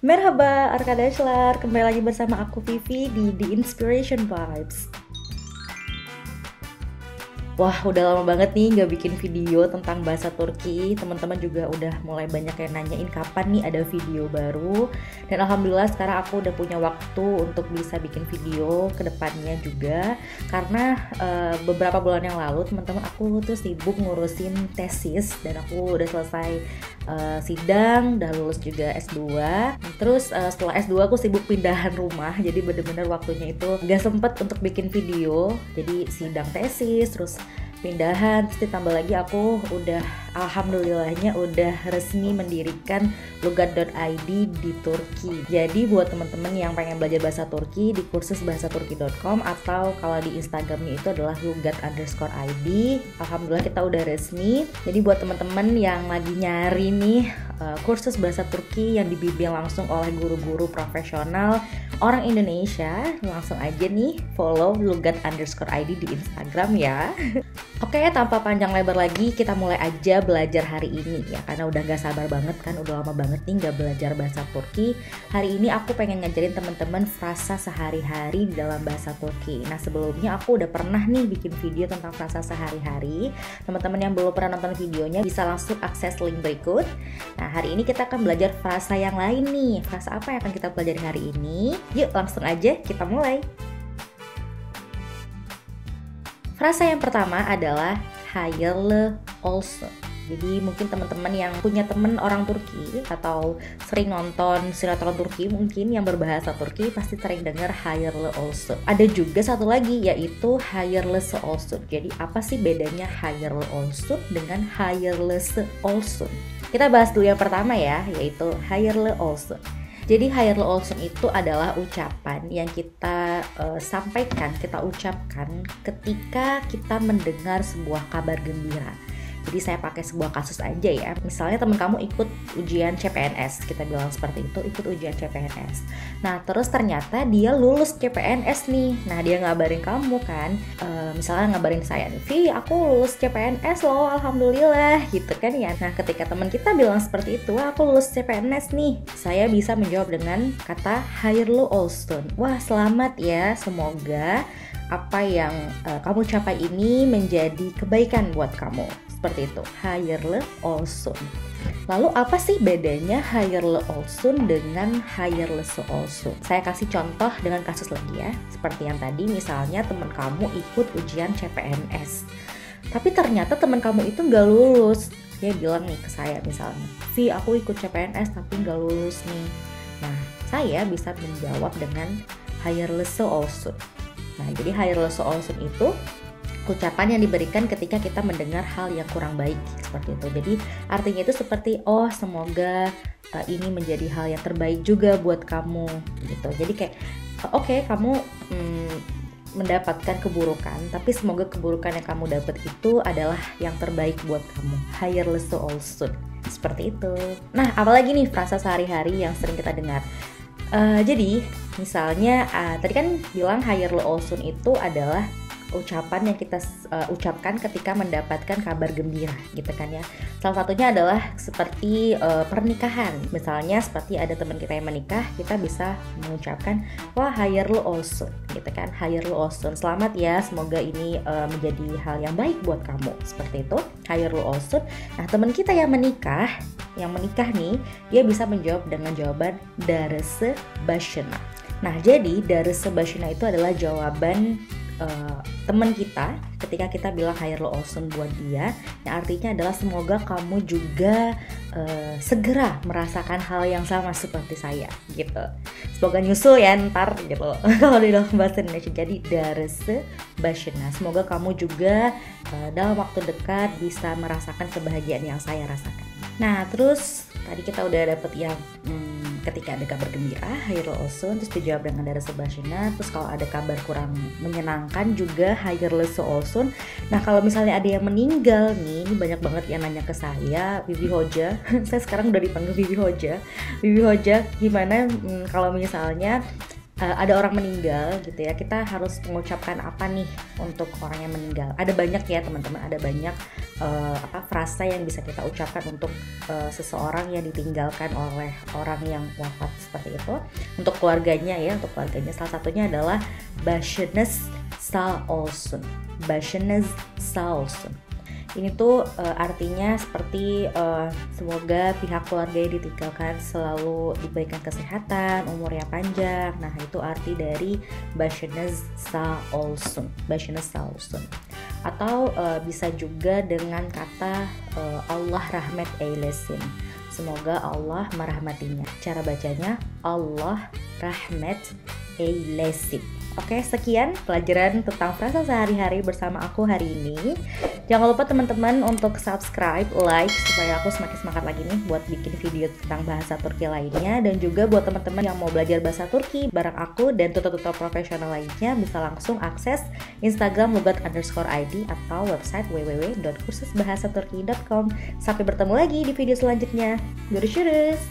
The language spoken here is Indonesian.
Merhaba Arkadaşlar, kembali lagi bersama aku Vivi di The Inspiration Vibes. Wah, udah lama banget nih nggak bikin video tentang bahasa Turki. Teman-teman juga udah mulai banyak yang nanyain kapan nih ada video baru. Dan alhamdulillah sekarang aku udah punya waktu untuk bisa bikin video ke depannya juga. Karena beberapa bulan yang lalu teman-teman aku tuh sibuk ngurusin tesis dan aku udah selesai sidang, udah lulus juga S2. Terus setelah S2 aku sibuk pindahan rumah. Jadi bener-bener waktunya itu gak sempet untuk bikin video. Jadi sidang tesis, terus pindahan, terus ditambah lagi aku udah alhamdulillahnya udah resmi mendirikan lugat.id di Turki. Jadi buat teman-teman yang pengen belajar bahasa Turki di kursus bahasaturki.com atau kalau di Instagramnya itu adalah lugat_id. Alhamdulillah kita udah resmi. Jadi buat teman-teman yang lagi nyari nih kursus bahasa Turki yang dibimbing langsung oleh guru-guru profesional orang Indonesia, langsung aja nih follow lugat_id di Instagram ya. Oke, tanpa panjang lebar lagi, kita mulai aja belajar hari ini ya. Karena udah gak sabar banget kan, udah lama banget nih gak belajar bahasa Turki. Hari ini aku pengen ngajarin teman-teman frasa sehari-hari di dalam bahasa Turki. Nah, sebelumnya aku udah pernah nih bikin video tentang frasa sehari-hari. Teman-teman yang belum pernah nonton videonya bisa langsung akses link berikut. Nah, hari ini kita akan belajar frasa yang lain nih. Frasa apa yang akan kita pelajari hari ini? Yuk, langsung aja kita mulai. Frasa yang pertama adalah hayırlı olsun. Jadi mungkin teman-teman yang punya teman orang Turki atau sering nonton sinetron Turki mungkin yang berbahasa Turki pasti sering dengar hayırlı olsun. Ada juga satu lagi yaitu hayırlısı olsun. Jadi apa sih bedanya hayırlı olsun dengan hayırlısı olsun? Kita bahas dulu yang pertama ya, yaitu hayırlı olsun. Jadi hayırlı olsun itu adalah ucapan yang kita sampaikan, kita ucapkan ketika kita mendengar sebuah kabar gembira. Jadi saya pakai sebuah kasus aja ya. Misalnya teman kamu ikut ujian CPNS, kita bilang seperti itu, ikut ujian CPNS. Nah, terus ternyata dia lulus CPNS nih. Nah, dia ngabarin kamu kan, misalnya ngabarin saya nih, Vi, aku lulus CPNS loh, alhamdulillah, gitu kan ya. Nah, ketika teman kita bilang seperti itu, aku lulus CPNS nih, saya bisa menjawab dengan kata hayırlı olsun. Wah, selamat ya, semoga apa yang kamu capai ini menjadi kebaikan buat kamu. Seperti itu, hayırlı olsun. Lalu apa sih bedanya hayırlı olsun dengan hayırlısı olsun? Saya kasih contoh dengan kasus lagi ya. Seperti yang tadi, misalnya teman kamu ikut ujian CPNS. Tapi ternyata teman kamu itu nggak lulus. Dia bilang nih ke saya misalnya, Vi, aku ikut CPNS tapi nggak lulus nih. Nah, saya bisa menjawab dengan hayırlısı olsun. Nah, jadi hayırlısı olsun itu ucapan yang diberikan ketika kita mendengar hal yang kurang baik seperti itu. Jadi artinya itu seperti semoga ini menjadi hal yang terbaik juga buat kamu gitu. Jadi kayak oke, kamu mendapatkan keburukan, tapi semoga keburukan yang kamu dapat itu adalah yang terbaik buat kamu. Hayırlısı olsun. Seperti itu. Nah, apalagi nih frasa sehari-hari yang sering kita dengar. Jadi misalnya tadi kan bilang hayırlı olsun itu adalah ucapan yang kita ucapkan ketika mendapatkan kabar gembira gitu kan ya. Salah satunya adalah seperti pernikahan. Misalnya seperti ada teman kita yang menikah, kita bisa mengucapkan wah hayırlı olsun gitu kan. Hayırlı olsun, selamat ya, semoga ini menjadi hal yang baik buat kamu. Seperti itu, hayırlı olsun. Nah, teman kita yang menikah nih, dia bisa menjawab dengan jawaban darısı başına. Nah, jadi darısı başına itu adalah jawaban teman kita ketika kita bilang hayırlı olsun buat dia, yang artinya adalah semoga kamu juga segera merasakan hal yang sama seperti saya gitu. Semoga nyusul ya ntar gitu kalau di dalam bahasa Indonesia. Jadi darısı başına, semoga kamu juga dalam waktu dekat bisa merasakan kebahagiaan yang saya rasakan. Nah, terus tadi kita udah dapet yang ketika ada kabar gembira, hayırlı olsun, terus dijawab dengan darısı başına. Terus kalau ada kabar kurang menyenangkan juga hayırlısı olsun. Nah, kalau misalnya ada yang meninggal nih, ini banyak banget yang nanya ke saya, Vivi Hoja. Saya sekarang udah dipanggil Vivi Hoja. Vivi Hoja, gimana kalau misalnya ada orang meninggal gitu ya, kita harus mengucapkan apa nih untuk orang yang meninggal. Ada banyak ya teman-teman, ada banyak frasa yang bisa kita ucapkan untuk seseorang yang ditinggalkan oleh orang yang wafat seperti itu. Untuk keluarganya ya, untuk keluarganya salah satunya adalah Başınız sağ olsun. Başınız sağ olsun. Ini tuh artinya seperti semoga pihak keluarga yang ditinggalkan selalu diberikan kesehatan, umurnya panjang. Nah, itu arti dari başınız sağ olsun. Başınız sağ olsun. Atau bisa juga dengan kata Allah rahmet eylesin. Semoga Allah merahmatinya. Cara bacanya Allah rahmet eylesin. Oke, sekian pelajaran tentang frasa sehari-hari bersama aku hari ini. Jangan lupa teman-teman untuk subscribe, like, supaya aku semakin semangat lagi nih buat bikin video tentang bahasa Turki lainnya. Dan juga buat teman-teman yang mau belajar bahasa Turki bareng aku dan tutor-tutor profesional lainnya, bisa langsung akses Instagram lugat_id atau website www.kursusbahasaturki.com. Sampai bertemu lagi di video selanjutnya. Görüşürüz.